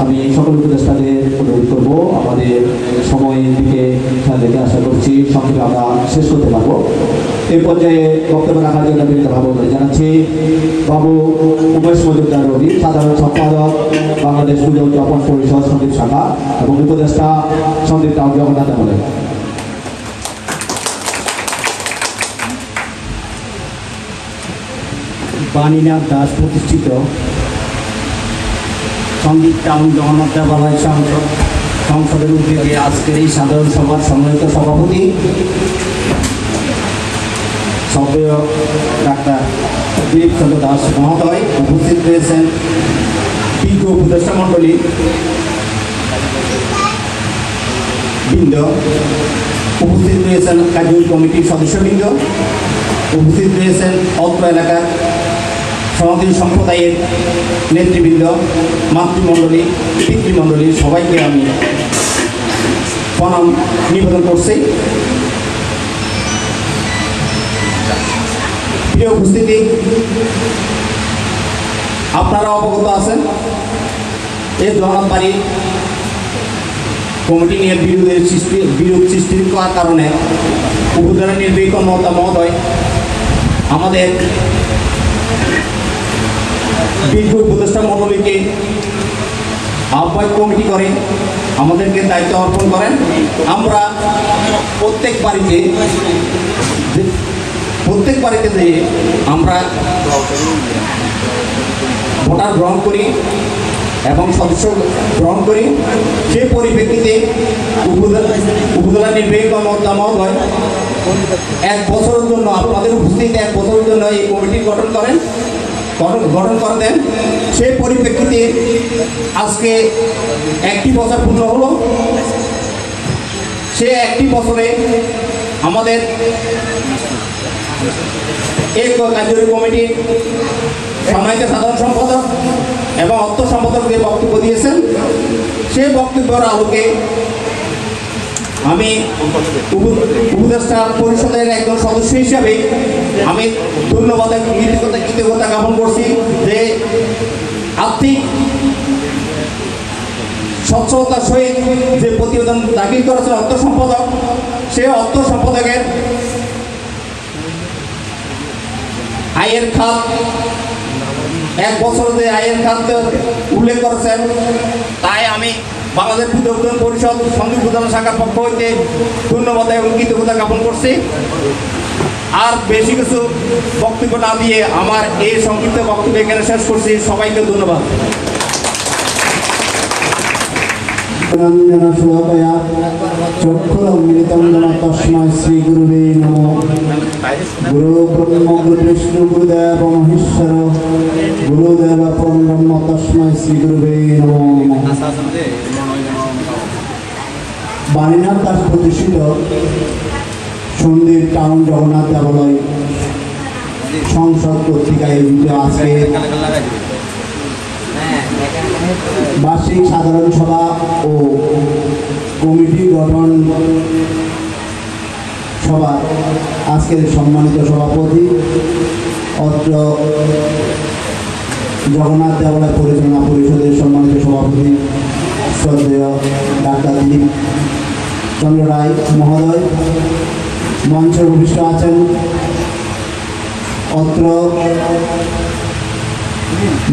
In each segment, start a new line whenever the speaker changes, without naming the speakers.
আমি সকল উপদেষ্টাদের অনুরোধ করব আমাদের সময়ের দিকে খেয়াল রেখে আশা করছি সংক্ষেপে আমরা শেষ করতে পারবো। এই পর্যায়ে বক্তব্য রাখার জন্য বিনীতভাবে অনুরোধ জানাচ্ছি বাবু উমেশ মজুমদার রবি, সাধারণ সম্পাদক বাংলাদেশ পুজো উদযাপন পরিষদ সন্দীপ শাখা এবং উপদেষ্টা সন্দীপ টাউন জগন্নাথ বলেন।
বাণীনাথ দাস প্রতিষ্ঠিত সন্দীপ টাউন জগন্নাথ দেবালয় সংসদের উদ্যোগে আজকের এই সাধারণ সভার সম্মানিত সভাপতি সভ্য ডাক্তার দিলীপ চন্দ্র দাস মহোদয়, উপস্থিত রয়েছেন বিজ্ঞ উপদেষ্টা মণ্ডলী বৃন্দ, উপস্থিত রয়েছেন কার্যকরী কমিটির সদস্যবৃন্দ, উপস্থিত রয়েছেন অত্র এলাকার সনাতনী সম্প্রদায়ের নেতৃবৃন্দ, মাতৃমণ্ডলী, পিতৃমণ্ডলী, সবাইকে আমি প্রণাম নিবেদন করছি। প্রিয় উপস্থিতি, আপনারা অবগত আছেন এই জগন্নাথ বাড়ি কমিটি নিয়ে বিরোধ সৃষ্টি করার কারণে উপজেলা নির্বাহী কর্মকর্তা মহোদয় আমাদের বিজ্ঞ উপদেষ্টা মণ্ডলীকে আহ্বায়ক কমিটি করে আমাদেরকে দায়িত্ব অর্পণ করেন। আমরা প্রত্যেক বাড়িতে যেয়ে আমরা ভোটার গ্রহণ করি এবং সদস্য গ্রহণ করি। সেই পরিপ্রেক্ষিতে উপজেলা নির্বাহী কর্মকর্তা মহোদয় 1 বছরের জন্য আপনাদের উপস্থিতিতে 1 বছরের জন্য এই কমিটি গঠন করে দেন। সেই পরিপ্রেক্ষিতে আজকে 1টি বছর পূর্ণ হলো। সে 1টি বছরে আমাদের এই কার্যকরী কমিটির সম্মানিত সাধারণ সম্পাদক এবং অর্থ সম্পাদক যে বক্তব্য দিয়েছেন, সেই বক্তব্যের আলোকে আমি উপদেষ্টা পরিষদের একজন সদস্য হিসাবে আমি ধন্যবাদ কৃতজ্ঞতা জ্ঞাপন করছি যে আর্থিক সচ্ছলতার সহিত যে প্রতিবেদন দাখিল করেছেন অর্থ সম্পাদক, সে অর্থ সম্পাদকের আয়ের খাত 1 বছর যে আয়ের খাত উল্লেখ করেছেন, তাই আমি বাংলাদেশ পুজো উদযাপন পরিষদ সন্দীপ উদযাপন শাখার পক্ষ হইতে ধন্যবাদ এবং কৃতজ্ঞতা জ্ঞাপন করছি। আর বেশি কিছু বক্তব্য না দিয়ে আমার এই সংক্ষিপ্ত বক্তব্য এখানে শেষ করছি। সবাইকে ধন্যবাদ।
তস্মৈ শ্রী গুরুবে নমঃ। গুরু ব্রহ্ম গুরু বিষ্ণু গুরুদেব মহেশ্বর গুরুদেব পরম ব্রহ্ম তস্মৈ শ্রী গুরুবে নমঃ। বাণীনাথ দাস প্রতিষ্ঠিত সন্দীপ টাউন জগন্নাথ দেবালয় সংসদ কর্তৃক আয়োজিত আজকে বার্ষিক সাধারণ সভা ও কমিটি গঠন সভা আজকের সম্মানিত সভাপতি অত্র জগন্নাথ দেবালয় পরিচালনা পরিষদের সম্মানিত সভাপতি শ্রদ্ধেয় ডাক্তার দিলীপ চন্দ্র রায় মহোদয়, মঞ্চে উপবিষ্ট আছেন অত্র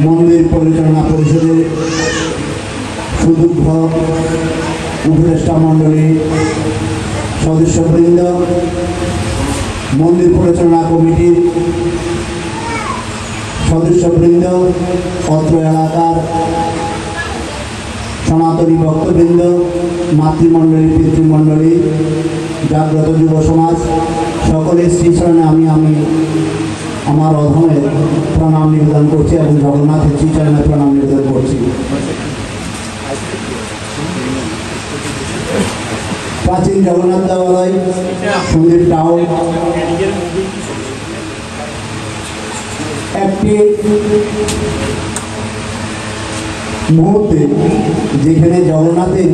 মন্দির পরিচালনা পরিষদের সুদীর্ঘ উপদেষ্টা মণ্ডলী সদস্যবৃন্দ, মন্দির পরিচালনা কমিটির সদস্যবৃন্দ, অত্র এলাকার সনাতনী ভক্তবৃন্দ, মাতৃমণ্ডলী, পিতৃমণ্ডলী, জাগ্রত যুব সমাজ, সকলের শ্রীচরণে আমি আমার অধমের প্রণাম নিবেদন করছি এবং জগন্নাথের শ্রীচরণে প্রণাম নিবেদন করছি। প্রাচীন জগন্নাথ দেবালয় সন্দীপ টাউন একটি মুহূর্তে যেখানে জগন্নাথের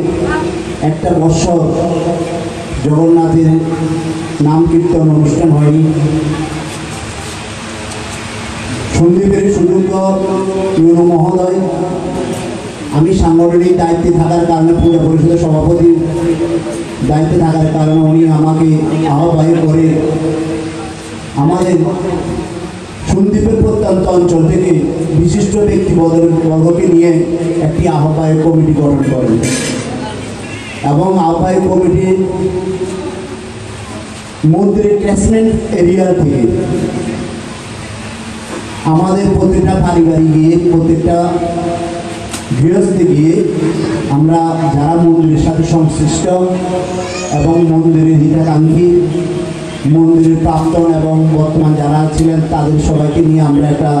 একটা বৎসর জগন্নাথের নাম কীর্তন অনুষ্ঠান হয়নি। সন্দীপের সুযোগ্য ইউনো মহোদয় আমি সাংগঠনিক দায়িত্বে থাকার কারণে, পূজা পরিষদের সভাপতির দায়িত্বে থাকার কারণে উনি আমাকে আহ্বায়ক করে আমাদের সন্দ্বীপের প্রত্যন্ত অঞ্চল থেকে বিশিষ্ট ব্যক্তিবর্গকে নিয়ে একটি আহ্বায়ক কমিটি গঠন করেন এবং আহ্বায়ক কমিটি মন্দিরের ক্যাচমেন্ট এরিয়া থেকে আমাদের প্রত্যেকটা বাড়ি গিয়ে, প্রত্যেকটা গৃহস্থে গিয়ে আমরা যারা মন্দিরের সাথে সংশ্লিষ্ট এবং মন্দিরের হিতাকাঙ্ক্ষী, মন্দিরের প্রাক্তন এবং বর্তমান যারা ছিলেন তাদের সবাইকে নিয়ে আমরা একটা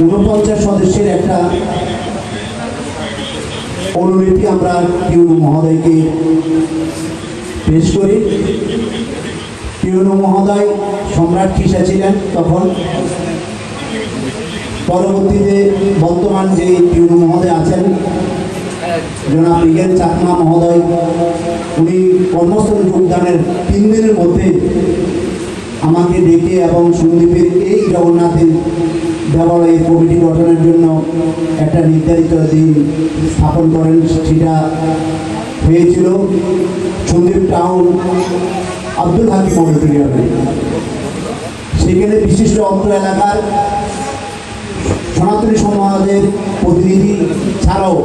49 সদস্যের একটা অনুলিপি আমরা টিউনু মহোদয়কে পেশ করি। টিউনু মহোদয় সম্রাট কিসা ছিলেন তখন। পরবর্তীতে বর্তমান যে টিউনু মহোদয় আছেন জনাব রিগেন চাকমা মহোদয়, উনি কর্মস্থলে যোগদানের 3 দিনের মধ্যে আমাকে ডেকে এবং সন্দ্বীপের এই জগন্নাথের দেবালয়ের কমিটি গঠনের জন্য একটা নির্ধারিত দিন স্থাপন করেন। সেটা হয়েছিল সন্দ্বীপ টাউন আব্দুল হাকিম অডিটোরিয়ামে। সেখানে বিশিষ্ট অত্র এলাকার সনাতনী সমাজের প্রতিনিধি ছাড়াও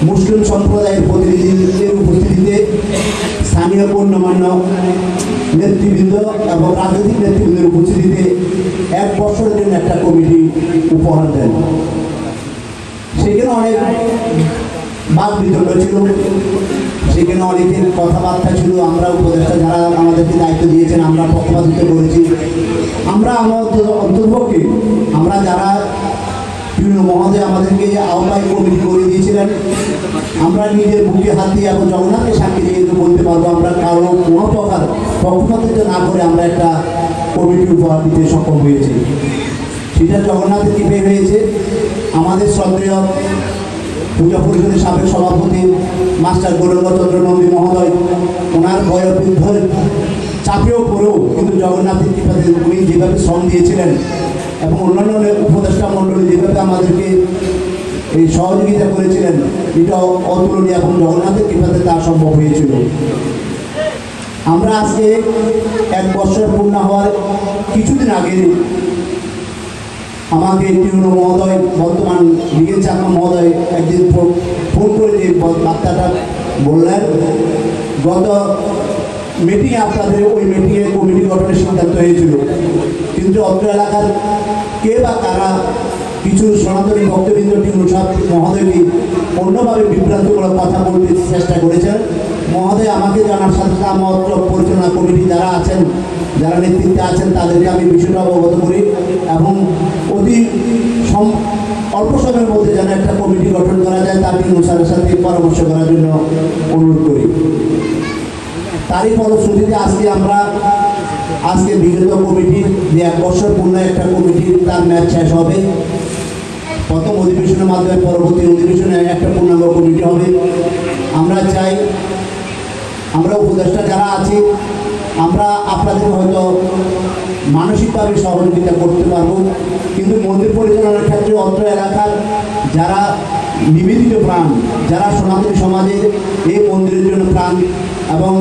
মুসলিম সম্প্রদায়ের প্রতিনিধিদের উপস্থিতিতে স্থানীয় গণ্যমান্য নেতৃবৃন্দ এবং রাজনৈতিক নেতৃবৃন্দের উপস্থিতিতে 1 বছরের জন্য একটা কমিটি উপহার দেন। সেখানে অনেক বাদ বিতর্ক ছিল, সেখানে অনেকের কথাবার্তা ছিল। আমরা উপদেষ্টা যারা আমাদেরকে দায়িত্ব দিয়েছেন আমরা পক্ষপাতিত্ব করেছি। আমরা অন্তর্পক্ষে আমরা যারা টিউনু মহোদয় আমাদেরকে আহ্বায়ক কমিটি করে দিয়েছিলেন, আমরা নিজের বুকে হাত দিয়ে এবং জগন্নাথকে সাক্ষী দিয়ে বলতে পারবো আমরা কারো কোনো প্রকার পক্ষপাতিত্ব না করে আমরা একটা কমিটি উপহার দিতে সক্ষম হয়েছি। সেটা জগন্নাথের কৃপায় হয়েছে। আমাদের শ্রদ্ধেয় পূজা পরিষদের সাবেক সভাপতি মাস্টার গৌরঙ্গচন্দ্র নন্দী মহোদয়, ওনার বয়োবৃদ্ধের চাপেও পড়েও কিন্তু জগন্নাথের কৃপাতে উনি যেভাবে শ্রম দিয়েছিলেন এবং অন্যান্য উপদেষ্টা মণ্ডলী যেভাবে আমাদেরকে এই সহযোগিতা করেছিলেন, এটা অতুলনীয় এবং জগন্নাথের কৃপাতে তা সম্ভব হয়েছিল। আমরা আজকে 1 বছর পূর্ণ হওয়ার কিছুদিন আগে আমাকে টিউনু মহোদয়, বর্তমান রিগেন চাকমা মহোদয় একদিন ফোন করে যে বার্তাটা বললেন, গত মিটিংয়ে আপনাদের ওই মিটিংয়ে কমিটি গঠনের সিদ্ধান্ত হয়েছিল, কিন্তু অত্র এলাকার কে বা কারা কিছু সনাতনী ভক্তবৃন্দ টিউনু মহোদয়কে অন্যভাবে বিভ্রান্তমূলক কথা বলতে চেষ্টা করেছেন। মহোদয় আমাকে জানার সাথে অত্র পরিচালনা কমিটি যারা আছেন, যারা নেতৃত্বে আছেন তাদেরকে আমি বিষয়টা অবগত করি এবং অতি অল্প সময়ের মধ্যে যেন একটা কমিটি গঠন করা যায় তার টিউনু স্যারের সাথে পরামর্শ করার জন্য অনুরোধ করি। তারই ফলশ্রুতিতে আজকে বিগত কমিটির যে 1 বছর পূর্ণ একটা কমিটির তার ম্যাচ শেষ হবে। প্রথম অধিবেশনের মাধ্যমে পরবর্তী অধিবেশনে একটা পূর্ণাঙ্গ কমিটি হবে। আমরা চাই আমরা উপদেষ্টা যারা আছি আমরা আপনাদের হয়তো মানসিকভাবে সহযোগিতা করতে পারবো, কিন্তু মন্দির পরিচালনার ক্ষেত্রে অত্র এলাকার যারা নিবেদিত প্রাণ, যারা সনাতনী সমাজের এই মন্দিরের জন্য প্রাণ এবং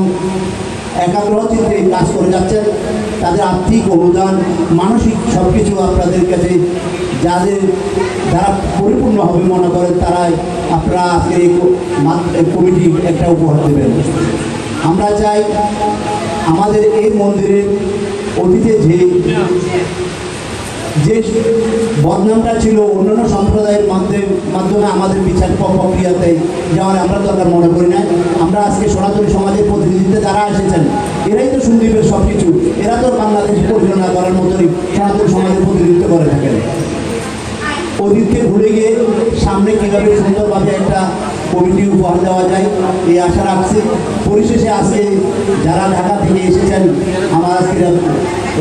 একাগ্রহ চিন্তে কাজ করে যাচ্ছেন, তাদের আর্থিক অনুদান, মানসিক সব কিছু আপনাদের কাছে যারা পরিপূর্ণ হবে মনে করেন তারাই আপনারা আজকে এই কমিটি একটা উপহার দেবেন। আমরা চাই আমাদের এই মন্দিরের অতীতে যে বদনামটা ছিল অন্যান্য সম্প্রদায়ের মাধ্যমে আমাদের বিচার প্রক্রিয়াতে যাওয়ার আমরা দরকার মনে করি না। আমরা আজকে সনাতনী সমাজের প্রতিনিধিত্বে যারা এসেছেন এরাই তো সন্দ্বীপের সব কিছু, এরা তো বাংলাদেশ পরিচালনা করার মতোই সনাতনী সমাজের প্রতিনিধিত্ব করে থাকেন। অতীতকে ভুলে গিয়ে সামনে কীভাবে সুন্দরভাবে একটা কমিটি উপহার দেওয়া যায় এই আশা রাখছি। পরিশেষে আজকে যারা ঢাকা থেকে এসেছেন আমার আজকে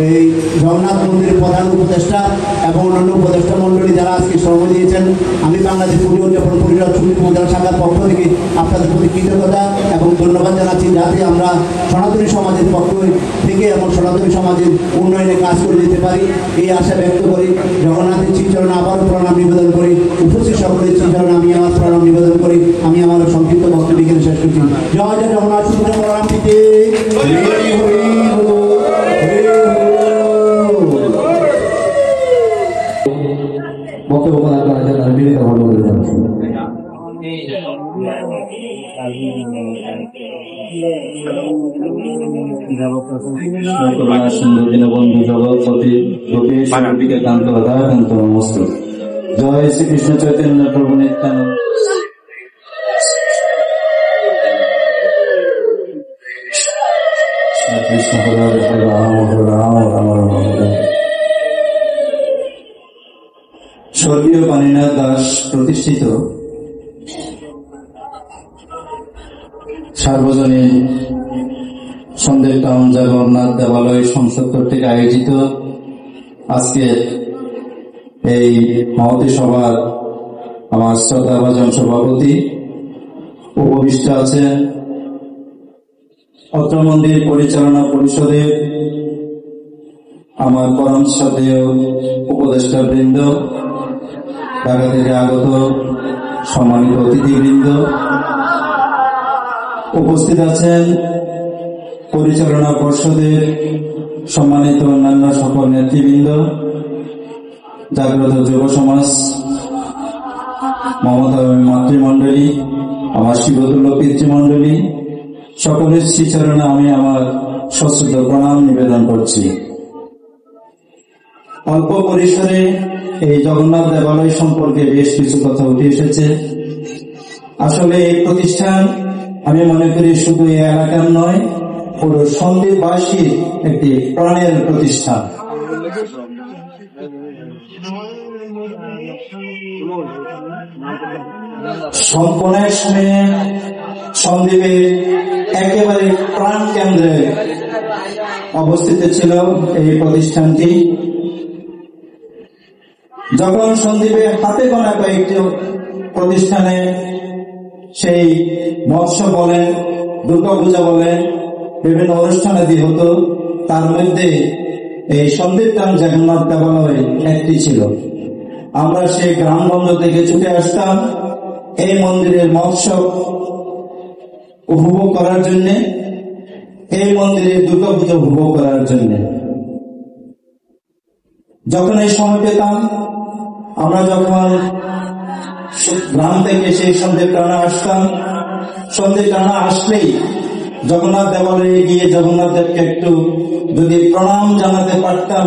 এই জগন্নাথ মন্দিরের প্রধান উপদেষ্টা এবং অন্যান্য উপদেষ্টা মণ্ডলী যারা আজকে শ্রম দিয়েছেন, আমি বাংলাদেশ পুজো উদযাপন পরিষদ সমিতি মন্দির শাখার পক্ষ থেকে আপনাদের প্রতি কৃতজ্ঞতা এবং ধন্যবাদ জানাচ্ছি, যাতে আমরা সনাতনী সমাজের পক্ষ থেকে এবং সনাতনী সমাজের উন্নয়নে কাজ করে যেতে পারি এই আশা ব্যক্ত করি। জগন্নাথের শ্রীচরণে আবারও প্রণাম নিবেদন করি, উপস্থিত সকলের শ্রীচরণে আমি আমার প্রণাম নিবেদন করি। আমি আমার সংক্ষিপ্ত বক্তব্য এখানে শেষ করছি। জয় জয় জগন্নাথ সুন্দর প্রণাম দিতে
বক্তব্য প্রদান করার জন্য আমি বিনীতভাবে অনুরোধ জানাচ্ছি।
বন্ধু জগৎপতি গোপীকে কান্ত কান্ত নমস্ত। জয় শ্রীকৃষ্ণ চৈতন্য প্রভু নিত্যানন্দ। কৃষ্ণ রাম রাম রাম রাম। স্বর্গীয় বাণীনাথ দাস প্রতিষ্ঠিত সার্বজনীন সন্দেহ টাউন জগন্নাথ দেবালয় সংসদ কর্তৃক আয়োজিত আজকে এই মহতী সভার আমার শ্রদ্ধাভাজন সভাপতি উপবিষ্ট আছেন অত্র মন্দির পরিচালনা পরিষদের আমার পরম শ্রদ্ধেয় উপদেষ্টা বৃন্দ, ঢাকা থেকে আগত সম্মানিত অতিথিবৃন্দ, উপস্থিত আছেন পরিচালনা পর্ষদের সম্মানিত অন্যান্য সকল নেতৃবৃন্দ, জাগ্রত যুব সমাজ, মমতা মাতৃমণ্ডলী, আমার শিবতুল্য পিতৃমণ্ডলী, সকলের শ্রীচরণে আমি আমার সশ্রদ্ধ প্রণাম নিবেদন করছি। অল্প পরিসরে এই জগন্নাথ দেবালয় সম্পর্কে বেশ কিছু কথা উঠে এসেছে। আসলে এই প্রতিষ্ঠান আমি মনে করি শুধু এই এলাকার নয়, পুরো সন্দ্বীপবাসীর একটি প্রাণের প্রতিষ্ঠান। সম্পূর্ণের সময়ে সন্দ্বীপের একেবারে প্রাণ কেন্দ্রে অবস্থিত ছিল এই প্রতিষ্ঠানটি। যখন সন্দ্বীপে হাতে গোনা কয়েকটি প্রতিষ্ঠানে সেই মৎস্য বলেন, দুর্গাপূজা বলেন, বিভিন্ন অনুষ্ঠানাদি হতো, তার মধ্যে এই সন্দ্বীপ টাউন জগন্নাথ দেবালয় একটি ছিল। আমরা সেই গ্রামগঞ্জ থেকে ছুটে আসতাম এই মন্দিরের মহোৎসব উপভোগ করার জন্য, এই মন্দিরের দুর্গাপূজা উপভোগ করার জন্য। যখন এই সময় পেতাম, আমরা যখন গ্রাম থেকে সেই সন্ধ্যে টানা আসতাম, সন্ধ্যে টানা আসলেই জগন্নাথ দেবালয়ে গিয়ে জগন্নাথ দেবকে একটু যদি প্রণাম জানাতে পারতাম,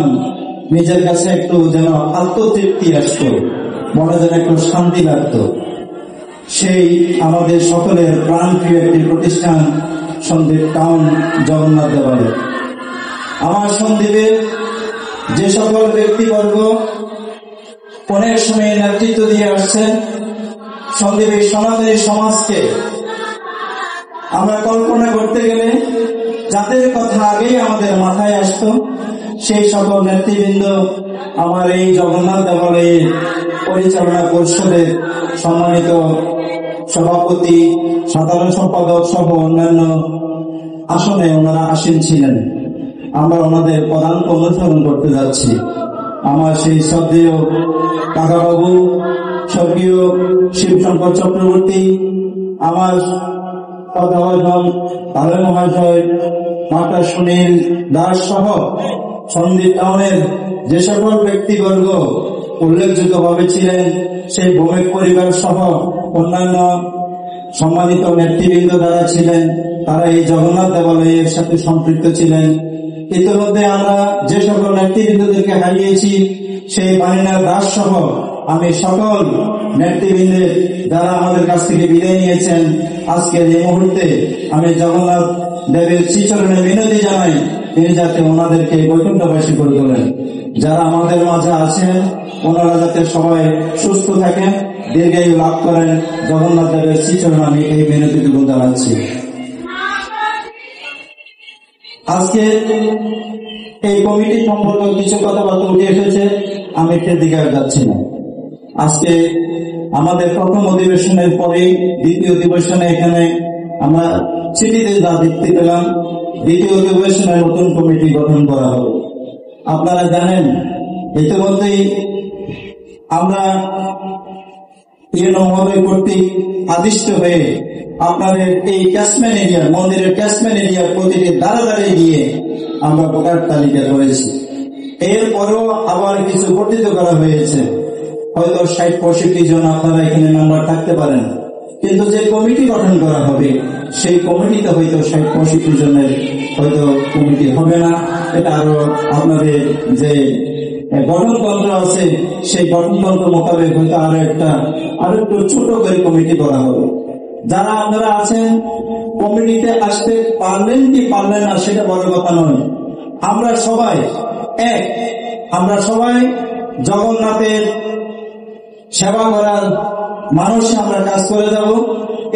নিজের কাছে একটু যেন আত্মতৃপ্তি আসতো, মনে যেন একটু শান্তি লাগতো। সেই আমাদের সকলের প্রাণপ্রিয় একটি প্রতিষ্ঠান সন্দ্বীপ টাউন জগন্নাথ দেবালয়। আমার সন্দ্বীপের যে সকল ব্যক্তিবর্গ অনেক সময় নেতৃত্ব দিয়ে আসছেন সন্দ্বীপের সনাতনী সমাজকে, আমরা কল্পনা করতে গেলে যাদের কথা আগেই আমাদের মাথায় আসতো সেই সকল নেতৃবৃন্দ আমার এই জগন্নাথ দেবালয়ের পরিচালনা পরিষদের সম্মানিত সভাপতি, সাধারণ সম্পাদক সহ অন্যান্য আসনে ওনারা আসীন ছিলেন। আমরা ওনাদের পদাঙ্ক অনুসরণ করতে যাচ্ছি। আমার সেই শ্রদ্ধেয় কাকাবাবু স্বর্গীয় শিবশঙ্কর চক্রবর্তী, আমার শ্রদ্ধাভাজন তালে মহাশয়, মাতা সুনীল দাস সহ সন্দ্বীপ টাউনের যে সকল ব্যক্তিবর্গ উল্লেখযোগ্যভাবে ছিলেন, সেই ভৌমিক পরিবার সহ অন্যান্য সম্মানিত নেতৃবৃন্দ যারা ছিলেন, তারা এই জগন্নাথ দেবালয়ের সাথে সম্পৃক্ত ছিলেন। ইতিমধ্যে আমরা যে সকল নেতৃবৃন্দদেরকে হারিয়েছি, সেই বাণীনাথ দাস সহ আমি সকল নেতৃবৃন্দের যারা আমাদের কাছ থেকে বিদায় নিয়েছেন, আজকের এই মুহূর্তে আমি জগন্নাথ দেবের শ্রীচরণে মিনতি জানাই, তিনি যাতে ওনাদেরকে বৈকুণ্ঠবাসী করে তোলেন। যারা আমাদের মাঝে আছেন ওনারা যাতে সবাই সুস্থ থাকেন, দীর্ঘায়ু লাভ করেন, জগন্নাথ দেবের শ্রীচরণে আমি এই মিনতিটুকু জানাচ্ছি। আজকে এই কমিটি সম্পর্কে কিছু কথাবার্তা উঠে এসেছে, আমি সেদিকে আর যাচ্ছি না। আজকে আমাদের প্রথম অধিবেশনের পরে দ্বিতীয় অধিবেশনে এখানে আমরা চিঠিতে যা দেখতে পেলাম, দ্বিতীয় অধিবেশনে নতুন কমিটি গঠন করা হবে। আপনারা জানেন ইতিমধ্যেই আমরা মহোদয় কর্তৃক আদিষ্ট হয়ে আপনাদের এই ক্যাশম্যান এরিয়া, মন্দিরের ক্যাশম্যান এরিয়া প্রতিটি দ্বারা দ্বারে গিয়ে আমরা ভোটার তালিকা করেছি। এরপরেও আবার কিছু বর্ধিত করা হয়েছে, হয়তো 60-65 জন আপনারা এখানে নাম্বার থাকতে পারেন, কিন্তু যে কমিটি গঠন করা হবে সেই কমিটিতে হয়তো 60-65 জনের হয়তো কমিটি হবে না। এটা আরো আপনাদের যে গঠনতন্ত্র আছে সেই গঠনতন্ত্র মোতাবেক হয়তো আরো একটু ছোট করে কমিটি করা হবে। যারা আপনারা আছেন কমিটিতে আসতে পারলেন কি পারলেন না সেটা বড় কথা নয়, আমরা সবাই জগন্নাথের সেবা করার মানুষে আমরা কাজ করে যাব।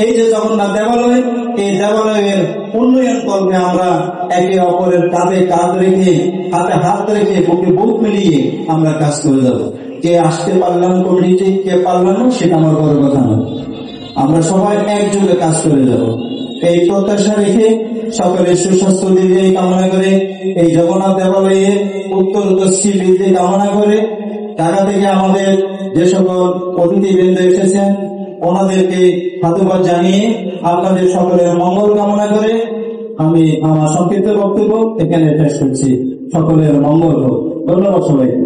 এই যে জগন্নাথ দেবালয়, এই দেবালয়ের উন্নয়ন করবে আমরা একে অপরের কাঁধে কাঁধ রেখে, হাতে হাত রেখে, বুকে বুক মিলিয়ে আমরা কাজ করে যাব। কে আসতে পারলাম কমিটিতে, কে পারলাম না সেটা আমার বড় কথা নয়, আমরা সবাই একযোগে কাজ করে যাব। এই প্রত্যাশা রেখে সকলের সুস্বাস্থ্য দীর্ঘ কামনা করে, এই জগন্নাথ দেবালয়ে উত্তর দক্ষিণ বৃদ্ধি কামনা করে, ঢাকা থেকে আমাদের যে সকল অতিথিবৃন্দ এসেছেন ওনাদেরকে সাধুবাদ জানিয়ে আপনাদের সকলের মঙ্গল কামনা করে আমি আমার সংক্ষিপ্ত বক্তব্য এখানে শেষ করছি। সকলের মঙ্গল হোক। ধন্যবাদ সবাইকে।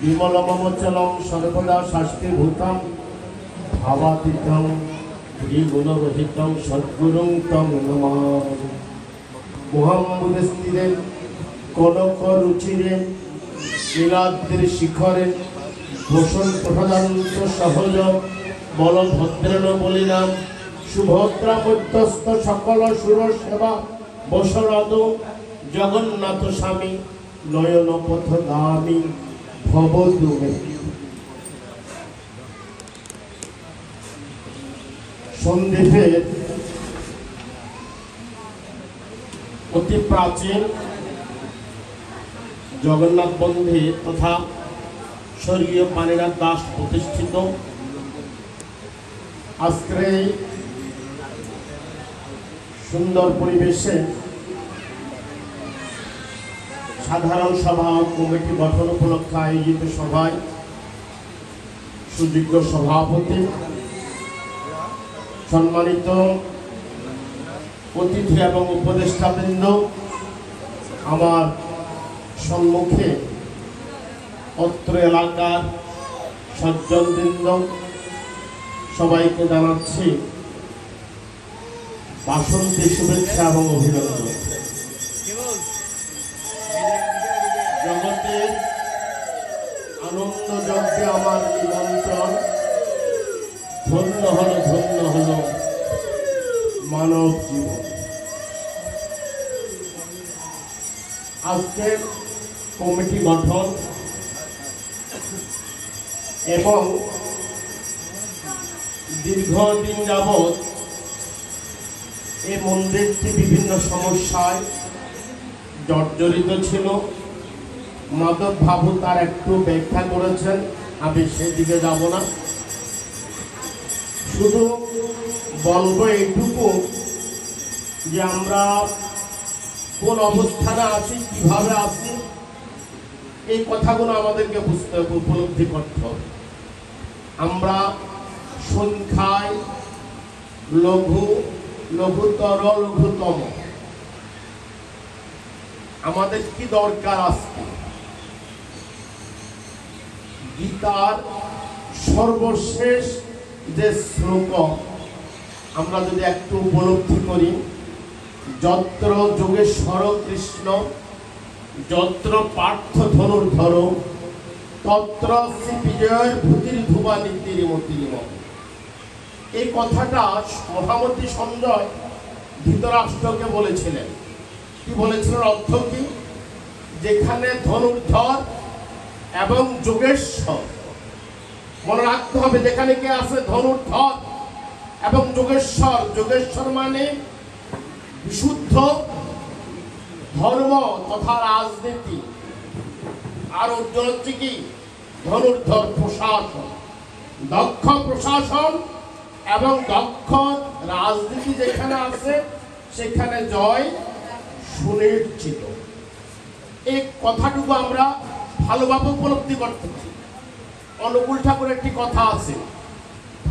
বিমলমচলম সর্বদা শাস্তিভূতম ভাবাতীতম গুণরহিতম সদ্গুরুং তং নমামি। মুহাম্মদস্তিরে কনক রুচিরে নীলাদ্রির শিখরে বসন্ত প্রধান্ত সহজ বলভদ্রেণ বলিনাম সুভদ্রা মধ্যস্থ সকল সুর সেবা বসরদ জগন্নাথ স্বামী নয়ন পথগামী ভবদ্রুমে। সন্দ্বীপের অতি প্রাচীন জগন্নাথ মন্দির তথা স্বর্গীয় পানিনাথ দাস প্রতিষ্ঠিত আজকের এই সুন্দর পরিবেশে সাধারণ সভা ও কমিটি গঠন উপলক্ষে আয়োজিত সভায় সুযোগ্য সভাপতি, সম্মানিত অতিথি এবং উপদেষ্টাবৃন্দ, আমার সম্মুখে অত্র এলাকার সজ্জনবৃন্দ, সবাইকে জানাচ্ছি বাসন্তী শুভেচ্ছা এবং অভিনন্দন। জগতের আনন্দ যজ্ঞে আমার নিমন্ত্রণ, ধন্য হল মানব জীবন। আজকে কমিটি গঠন এবং দীর্ঘদিন যাবৎ এই মন্দিরটি বিভিন্ন সমস্যায় জর্জরিত ছিল। মাধব বাবু তার একটু ব্যাখ্যা করেছেন, আমি সেদিকে যাব না। শুধু বলবো এইটুকু যে আমরা কোন অবস্থানে আছি, কিভাবে আছি, এই কথাগুলো আমাদেরকে বুঝতে হবে, উপলব্ধি করতে হবে। আমরা সংখ্যায় লঘুতর, লঘুতম। আমাদের কি দরকার আজকে? গীতার সর্বশেষ যে শ্লোক আমরা যদি একটু উপলব্ধি করি, যত্র যোগেশ্বর কৃষ্ণ যত্র পার্থ ধনুর্ধর তত্র শ্রী বিজয়ের ভূতির ধুবা নীতির মতিরিম। এই কথাটা মহামতি সঞ্জয় ধৃতরাষ্ট্রকে বলেছিলেন। কি বলেছিলেন? অর্থ কি? যেখানে ধনুর্ধর এবং যোগেশ্বর, মনে রাখতে হবে, যেখানে কে আছে? ধনুর্ধর এবং যোগেশ্বর। যোগেশ্বর মানে বিশুদ্ধ ধর্ম তথা রাজনীতি। আর অর্জন হচ্ছে কি ধনুর্ধর প্রশাসন, দক্ষ প্রশাসন এবং দক্ষ রাজনীতি যেখানে আছে সেখানে জয় সুনিশ্চিত। এই কথাটুকু আমরা ভালোভাবে উপলব্ধি করতে পারি। অনুকূল ঠাকুরের একটি কথা আছে,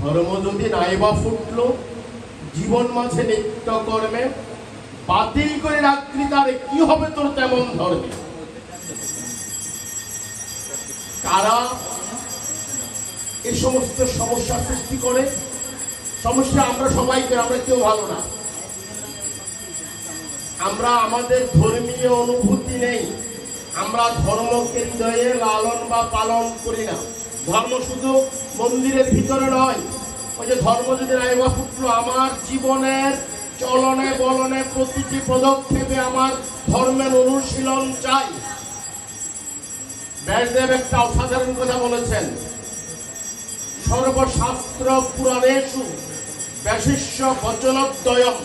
ধর্ম যদি নাইবা ফুটলো জীবন মাঝে নিত্য কর্মে, বাতিল করে রাখলি তারে কি হবে তোর তেমন ধর্মে। কারা এই সমস্ত সমস্যা সৃষ্টি করে? সমস্যা আমরা সবাই করি, আমরা কেউ ভালো না। আমরা আমাদের ধর্মীয় অনুভূতি নেই, আমরা ধর্মকে হৃদয়ে লালন বা পালন করি না। ধর্ম শুধু মন্দিরের ভিতরে নয়, ওই যে ধর্ম যদি নাইবা ফুটলো আমার জীবনের চলনে বলনে প্রতিটি পদক্ষেপে আমার ধর্মের অনুশীলন চাই। ব্যাসদেব একটা অসাধারণ কথা বলেছেন, সর্বশাস্ত্র পুরাণেষু ব্যাশিষ্য বচনদ্বয়ম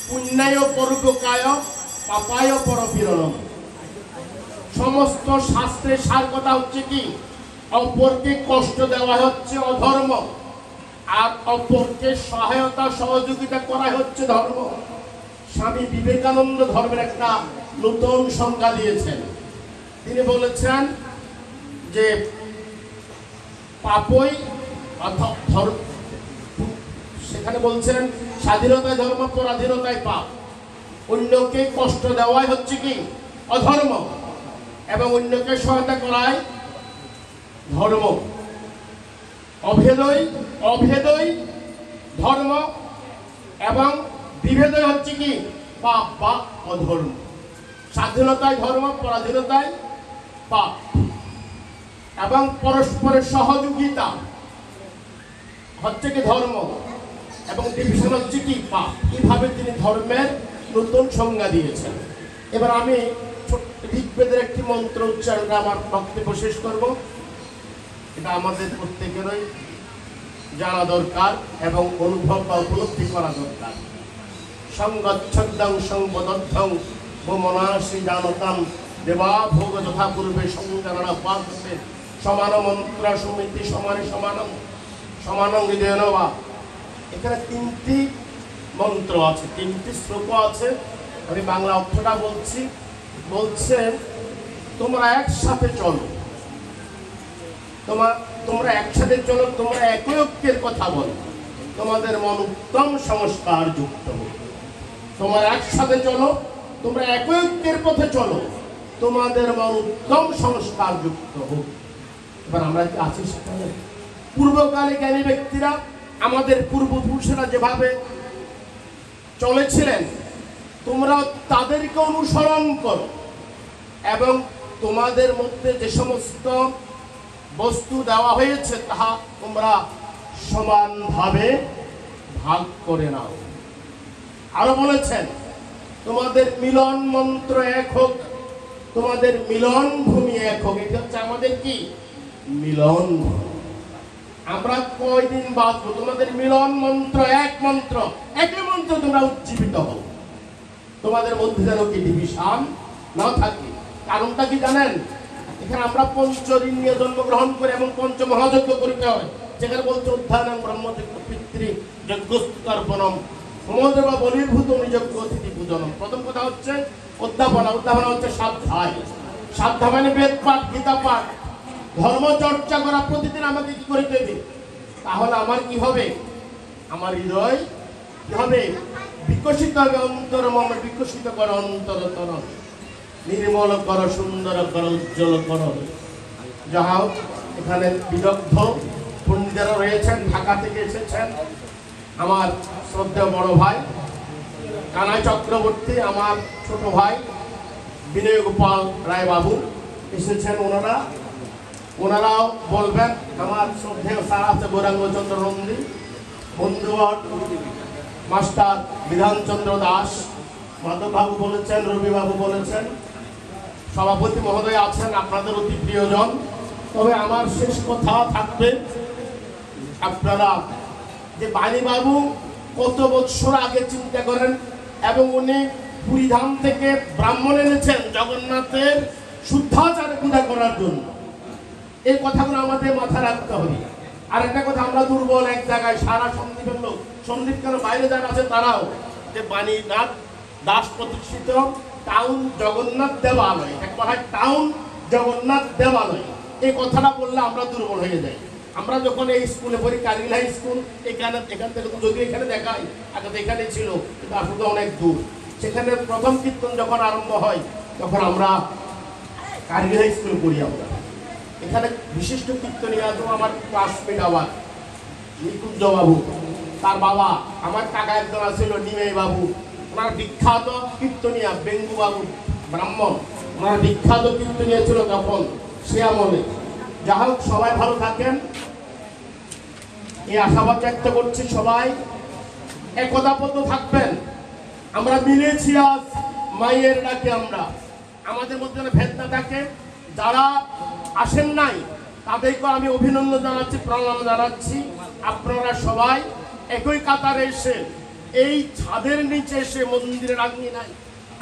পুণ্যায় পরোপকায় পাপায় পরপীড়নম। সমস্ত শাস্ত্রের সার কথা হচ্ছে কি, অপরকে কষ্ট দেওয়া হচ্ছে অধর্ম, আর অপরকে সহায়তা সহযোগিতা করা হচ্ছে ধর্ম। স্বামী বিবেকানন্দ ধর্মের একটা নতুন সংজ্ঞা দিয়েছেন। তিনি বলেছেন যে পাপই অর্থাৎ সেখানে বলছেন স্বাধীনতায় ধর্ম, পরাধীনতায় পাপ। অন্যকে কষ্ট দেওয়াই হচ্ছে কি অধর্ম, এবং অন্যকে সহায়তা করাই ধর্ম। অভেদই ধর্ম এবং বিভেদই হচ্ছে কি পাপ বা অধর্ম। স্বাধীনতায় ধর্ম, পরাধীনতায় পাপ, এবং পরস্পরের সহযোগিতা হচ্ছে কি ধর্ম, এবং ডিভিশন হচ্ছে কি পাপ। এইভাবে তিনি ধর্মের নতুন সংজ্ঞা দিয়েছেন। এবার আমি ঋগ্বেদের একটি মন্ত্র উচ্চারণ করে আমার বক্তব্য শেষ করব। এটা আমাদের প্রত্যেকেরই জানা দরকার এবং অনুভব বা উপলব্ধি করা দরকার। সংগচ্ছদ্দং সংবদ্ধং মনাসি জানতাম দেবা ভোগ যথা পূর্বে সংজানা পার্থে সমান মন্ত্র সমিতি সমানে সমানং সমানং হৃদয়নবা। এখানে তিনটি মন্ত্র আছে, তিনটি শ্লোক আছে। আমি বাংলা অর্থটা বলছি। বলছে তোমরা একসাথে চলো, তোমরা একসাথে চলো, তোমরা একই ঐক্যের কথা বলো, তোমাদের মন উত্তম সংস্কার যুক্ত হোক। তোমরা একসাথে চলো, তোমরা একই ঐক্যের পথে চলো, তোমাদের মন উত্তম সংস্কার যুক্ত হোক। এবার আমরা কি আছি সেখানে? পূর্বকালে জ্ঞানী ব্যক্তিরা, আমাদের পূর্বপুরুষেরা যেভাবে চলেছিলেন তোমরা তাদেরকে অনুসরণ করো, এবং তোমাদের মধ্যে যে সমস্ত বস্তু দেওয়া হয়েছে তাহা তোমরা সমানভাবে ভাগ করে নাও। আরো বলেছেন তোমাদের মিলন মন্ত্র এক হোক, তোমাদের মিলন ভূমি এক হোক। এটা হচ্ছে আমাদের কি মিলন। আমরা কয়দিন বাঁচবো? তোমাদের মিলন মন্ত্র এক মন্ত্র, একই মন্ত্র তোমরা উজ্জীবিত হও। তোমাদের মধ্যে যেন কি ডিভিশন না থাকে। কারণটা কি জানেন? এখানে আমরা পঞ্চদিন নিয়ে জন্মগ্রহণ করে এবং পঞ্চ মহাযজ্ঞ করিতে হয়, যেখানে বলছে অধ্যায়ন ব্রহ্মযজ্ঞ পিতৃ যজ্ঞস্তর্পণম সমুদ্র বা বলির্ভূত নিযজ্ঞ অতিথি পূজনম। প্রথম কথা হচ্ছে অধ্যাপনা। অধ্যাপনা হচ্ছে স্বাধ্যায়। স্বাধ্যায় মানে বেদ পাঠ, গীতা পাঠ, ধর্ম চর্চা করা প্রতিদিন আমাকে কি করিতে হবে? তাহলে আমার কি হবে? আমার হৃদয় কি হবে? বিকশিত হবে। অন্তর মম বিকশিত কর অন্তরতর, নির্মল কর সুন্দর কর উজ্জ্বল কর। যাহা এখানে বিদগ্ধ পণ্ডিতেরা রয়েছেন, ঢাকা থেকে এসেছেন। আমার শ্রদ্ধেয় বড় ভাই কানাই চক্রবর্তী, আমার ছোট ভাই বিনয় গোপাল রায় বাবু এসেছেন। ওনারাও বলবেন। আমার শ্রদ্ধেয় স্যার আছে গৌরাঙ্গচন্দ্র নন্দী, বন্ধুবর মাস্টার বিধানচন্দ্র দাস, মাধববাবু বলেছেন, রবিবাবু বলেছেন, সভাপতি মহোদয় আছেন, আপনাদের অতি প্রিয়জন। তবে আমার শেষ কথা থাকবে, আপনারা যে বাণীবাবু কত বৎসর আগে চিন্তা করেন, এবং উনি পুরীধাম থেকে ব্রাহ্মণ এনেছেন জগন্নাথের শুদ্ধাচারে পূজা করার জন্য। এই কথাগুলো আমাদের মাথায় রাখতে হবে। আর একটা কথা, আমরা দুর্বল এক জায়গায়, সারা সন্দীপের লোক, সন্দীপ কেন বাইরে যারা আছে তারাও, যে বাণীনাথ দাস প্রতিষ্ঠিত টাউন জগন্নাথ দেবালয়, এক কথা টাউন জগন্নাথ দেবালয়, এই কথাটা বললে আমরা দুর্বল হয়ে যাই। আমরা যখন এই স্কুলে পড়ি, কারিল হাই স্কুল, এখান থেকে তো যদি এখানে দেখাই, আগে তো এখানে ছিল, কিন্তু আসলে অনেক দূর। সেখানে প্রথম কীর্তন যখন আরম্ভ হয় তখন আমরা কারিল হাই স্কুলে পড়ি। আমরা এখানে বিশিষ্ট কীর্তনীয় আমার ক্লাসমেট, আবার নিকুঞ্জ বাবু, তার বাবা, আমার কাকা একজন ছিল নিমেই বাবু, ওনার বিখ্যাত কীর্তনীয় বেঙ্গু বাবু ব্রাহ্মণ, ওনার বিখ্যাত কীর্তনীয় ছিল তখন সে আমলে। যা হোক, সবাই ভালো থাকেন এই আশাবাদ ব্যক্ত করছি। সবাই একতাবদ্ধ থাকবেন। আমরা মিলেছি আজ মায়ের ডাকে। আমরা আমাদের মধ্যে ভেদ না থাকে। যারা আসেন নাই তাদেরকে আমি অভিনন্দন জানাচ্ছি, প্রণাম জানাচ্ছি। আপনারা সবাই একই কাতারে এসে এই ছাদের নিচে এসে মন্দিরের আগ্নি নাই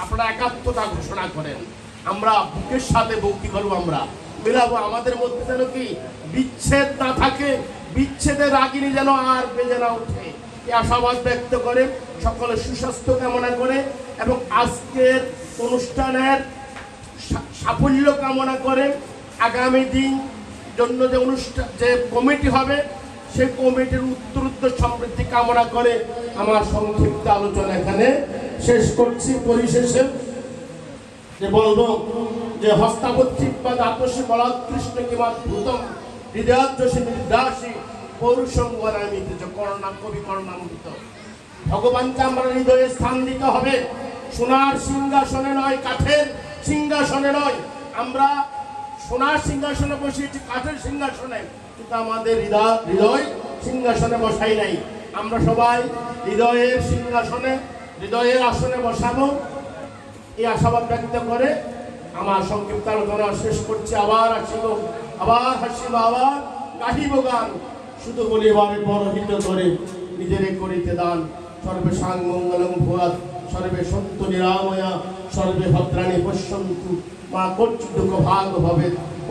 আপনারা একাত্মতা ঘোষণা করেন। আমরা বুকের সাথে বুক কি করবো, আমরা মিলাবো। আমাদের মধ্যে যেন কি বিচ্ছেদ না থাকে, বিচ্ছেদের রাগিনী যেন আর বেজে না ওঠে, এই আশাবাদ ব্যক্ত করে সকলে সুস্বাস্থ্য কামনা করে এবং আজকের অনুষ্ঠানের সাফল্য কামনা করে আগামী দিন জন্য যে অনুষ্ঠান, যে কমিটি হবে, সেই কমিটির উত্তরোত্তর সমৃদ্ধি কামনা করে আমার সংক্ষিপ্ত আলোচনা এখানে শেষ করছি। পরিশেষে যে বলবো যে হস্তাবত্রিক বা দাতসী বলাৎকৃষ্ণ কিংবা ভূতম হৃদয়াদ্রসী নির্দাসী পৌরুষঙ্গনামিত করুণাম কবি করুণামৃত। ভগবানকে আমরা হৃদয়ে স্থান দিতে হবে, সোনার সিংহাসনে নয়, কাঠের সিংহাসনে নয়। আমরা সোনার সিংহাসনে বসিয়েছি, কাঠের সিংহাসনে, কিন্তু আমাদের হৃদয় সিংহাসনে বসাই নাই। আমরা সবাই হৃদয়ের সিংহাসনে, হৃদয়ের আসনে বসাবো, এই আশাবাদ ব্যক্ত করে আমার সংক্ষিপ্ত আলোচনা শেষ করছি। আবার আসিব, আবার হাসিব, আবার গাহিব গান, শুধু বলিবারে পরহিত করে নিজেরে করিতে দান। সর্বে সাং মঙ্গলং ভুয়াৎ, সর্বে সন্তু নিরাময়া, সর্বে ভদ্রাণী পশ্যন্তু, মা কর্তৃ দুঃখ ভাগ ভবে।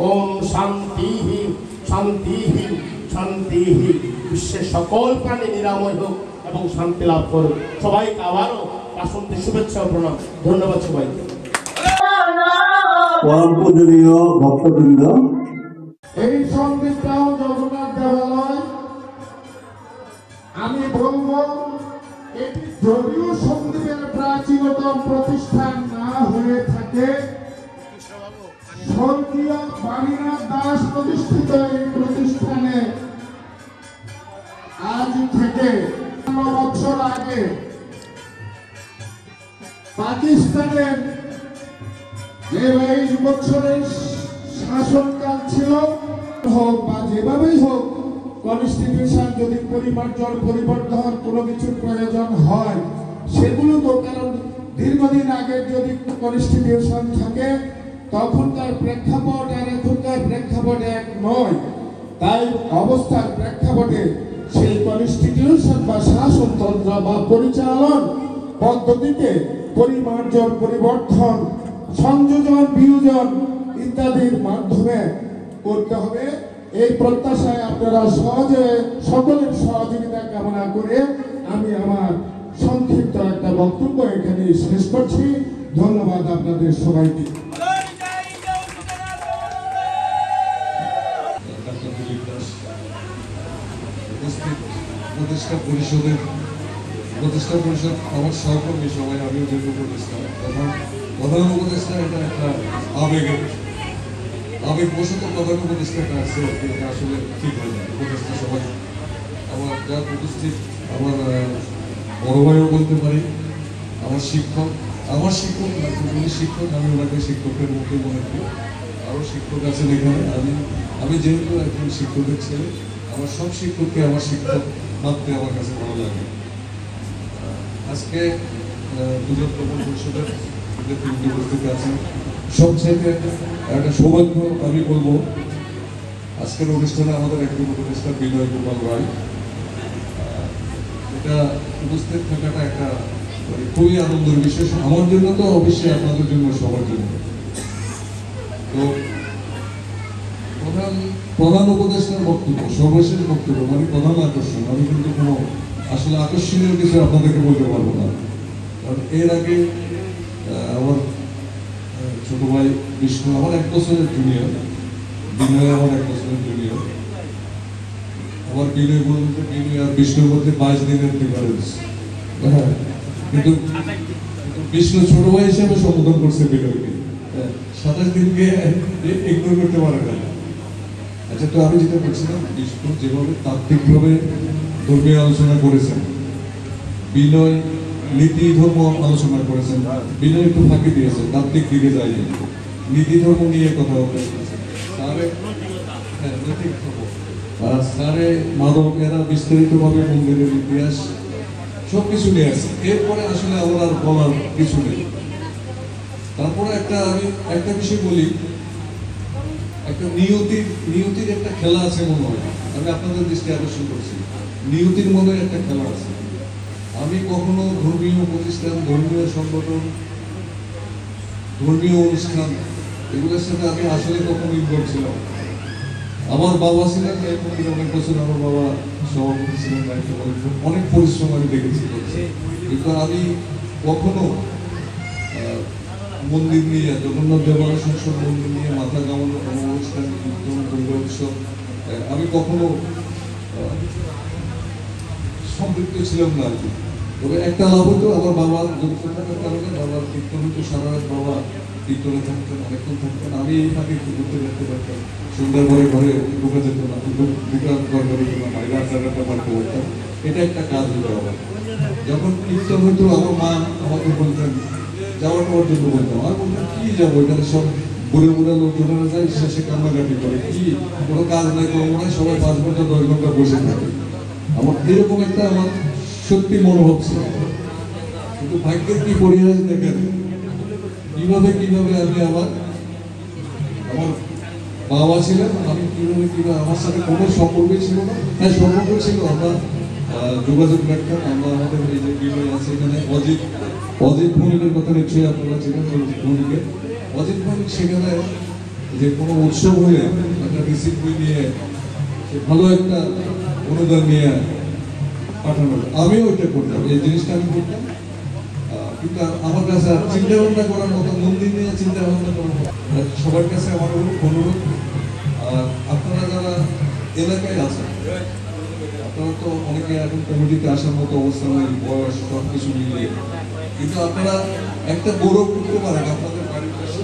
ওম শান্তিহি শান্তিহি শান্তিহি। বিশ্বের সকল প্রাণী নিরাময় হোক এবং শান্তি লাভ করুক। সবাইকে আবারও বাসন্তী শুভেচ্ছা ও প্রণাম। ধন্যবাদ সবাইকে।
পরম পূজনীয় ভক্তবৃন্দ,
এই সন্দীপটাও জগন্নাথ দেবালয়। আমি বলবো এটি যদিও সন্দীপের প্রাচীনতম প্রতিষ্ঠান না হয়ে থাকে, স্বর্গীয় বাণীনাথ দাস প্রতিষ্ঠিত এই প্রতিষ্ঠানে আজ থেকে ৫ বছর আগে পাকিস্তানের যে ২২ বছরের শাসনকাল ছিল, হোক বা যেভাবেই হোক, কনস্টিটিউশন যদি পরিমার্জন পরিবর্তন কোনো কিছুর প্রয়োজন হয়, সেগুলো তো, কারণ দীর্ঘদিন আগে যদি কনস্টিটিউশন থাকে তখনকার প্রেক্ষাপট আর এখনকার প্রেক্ষাপট এক নয়। তাই অবস্থার প্রেক্ষাপটে সেই কনস্টিটিউশন বা শাসনতন্ত্র বা পরিচালন পদ্ধতিতে পরিমার্জন পরিবর্তন সংযোজন বিয়োজন ইত্যাদির মাধ্যমে করতে হবে। এই প্রত্যাশায় আপনারা সহজে সকলের সহযোগিতা কামনা করে আমি আমার সংক্ষিপ্ত একটা বক্তব্য এখানে শেষ করছি। ধন্যবাদ আপনাদের সবাইকে।
প্রতিষ্ঠা পরিষদ আমার সহকর্মী সবাই, আমিও যেহেতু প্রতিষ্ঠা, তখন প্রধান উপদেষ্টা এটা একটা আবেগবশত প্রধান উপদেষ্টাটা আছে, এটা আসলে ঠিক হয় না। উপদেষ্টা সবাই আমার যা প্রতিষ্ঠিত, আমার বড় ভাইও বলতে পারি, আমার শিক্ষক না, উনি শিক্ষক, আমি ওনাকে শিক্ষকের মুখে মনে করি। আরও শিক্ষক আছেন এখানে। আমি যেহেতু একজন শিক্ষকের ছেলে, আমার সব শিক্ষককে আমার শিক্ষক ভাবতে আমার কাছে ভালো লাগে। আজকে পূজার প্রধান পরিষদের উপস্থিত আছেন, সবচেয়ে একটা সৌভাগ্য আমি বলবো, আজকের অনুষ্ঠানে আমাদের একজন উপদেষ্টা বিনয় গোপাল রায়, এটা উপস্থিত থাকাটা একটা খুবই আনন্দের বিষয় আমার জন্য, তো অবশ্যই আপনাদের জন্য, সবার জন্য। তো প্রধান উপদেষ্টার বক্তব্য, সর্বশেষ বক্তব্য মানে প্রধান আকর্ষণ, আমি কিন্তু কোনো আসলে আকর্ষণীয় কিছু আপনাদেরকে বলতে পারবো না। কারণ এর আগে আমার ছোট ভাই বিষ্ণু আমার 1 বছরের জুনিয়র, বিনয় আমার 1 বছরের জুনিয়র। আমার বিনয় বলতে বিনয় আর বিষ্ণুর মধ্যে 22 দিনের ডিফারেন্স। হ্যাঁ, কিন্তু বিষ্ণু ছোট ভাই হিসেবে সম্বোধন করছে বিনয়কে, 27 দিনকে ইগনোর করতে পারে না। আচ্ছা, তো আমি যেটা বলছিলাম, বিষ্ণু যেভাবে তাত্ত্বিকভাবে ধর্মীয় আলোচনা করেছেন, বিনয় নীতি ধর্ম আলোচনা করেছেন, বিনয় একটু ফাঁকি দিয়েছেন, তাত্ত্বিক দিকে যায়নি, নীতি ধর্ম নিয়ে কথা বলেছেন। স্যারে মাদক এরা বিস্তারিতভাবে মন্দিরের ইতিহাস সবকিছু নিয়ে আসছে। এরপরে আসলে আমার আর বলার কিছু নেই। তারপরে আমি একটা বিষয় বলি, একটা নিয়তির একটা খেলা আছে মনে হয়, আমি আপনাদের দৃষ্টি আকর্ষণ করছি। নিয়তির মনে একটা খেলা আছে। আমি কখনো ধর্মীয় প্রতিষ্ঠান, ধর্মীয় সংগঠন, ধর্মীয় অনুষ্ঠান এগুলোর সাথে আমি আসলে কখনো ইনভলভ ছিলাম। আমার বাবা ছিলেন অনেক বছর, আমার বাবা সভাপতি ছিলেন, অনেক পরিশ্রম আমি দেখেছি, কিন্তু আমি কখনো মন্দির নিয়ে, জগন্নাথ দেবালয় সংসদ মন্দির নিয়ে মাথা কামানো কোনো অনুষ্ঠান, কীর্তন, দুর্গা উৎসব আমি কখনো সম্পৃক্ত ছিলাম না আর কি। তবে একটা লাভ হতো, আমার বাবার যুক্ত থাকার কারণে বাবার কীর্তন হতো সারা রাত, বাবা কীর্তনে থাকতেন, অনেকক্ষণ থাকতেন, আমি এই ফাঁকে একটু ঘুরতে দেখতে পারতাম। সন্ধ্যার পরে ঘরে ঢুকা যেত না, ঢুকা দরকার হতো না, বাইরে আড্ডা মারতে পারতাম। এটা একটা কাজ হতো আমার। যখন কীর্তন হতো আমার মা আমাকে বলতেন যাওয়ার পর জন্য বলতাম, আর বলতাম কি যাবো, এখানে সব বুড়ে লোকজনেরা যায়, শেষে কান্নাকাটি করে, কি কোনো কাজ নাই, কর্ম নাই, সবাই 5 ঘন্টা 10 ঘন্টা বসে থাকে। আমার এরকম একটা আমার সত্যি মনোভাব ছিল। কিন্তু ভাগ্যের কি পরিহাস দেখেন, কিভাবে আমি আমার বাবা ছিলেন, আমি কিভাবে আমার সাথে কোনো সম্পর্কই ছিল না। হ্যাঁ, সম্পর্ক ছিল, আমরা যোগাযোগ রাখতাম। আমরা আমাদের এই যে বিনয় আছে এখানে, অজিত ভৌমিকের কথা নিশ্চয়ই আপনারা ছিলেন। অজিত ভৌমিক সেখানে যে কোনো উৎসব হলে একটা রিসিপ্ট বই নিয়ে ভালো একটা অনুদান নিয়ে পাঠানো, আমিও ওইটা করতাম, এই জিনিসটা আমি করতাম। কিন্তু আমার কাছে চিন্তা ভাবনা করার মতো, মন্দির নিয়ে চিন্তা ভাবনা করার মতো সবার কাছে আমার অনুরোধ, আপনারা যারা এলাকায় আছেন, আপনারা তো অনেকে এখন কমিটিতে আসার মতো অবস্থা নেই, বয়স সব কিছু মিলিয়ে, কিন্তু আপনারা একটা গৌরব করতে পারেন আপনাদের বাড়ির পাশে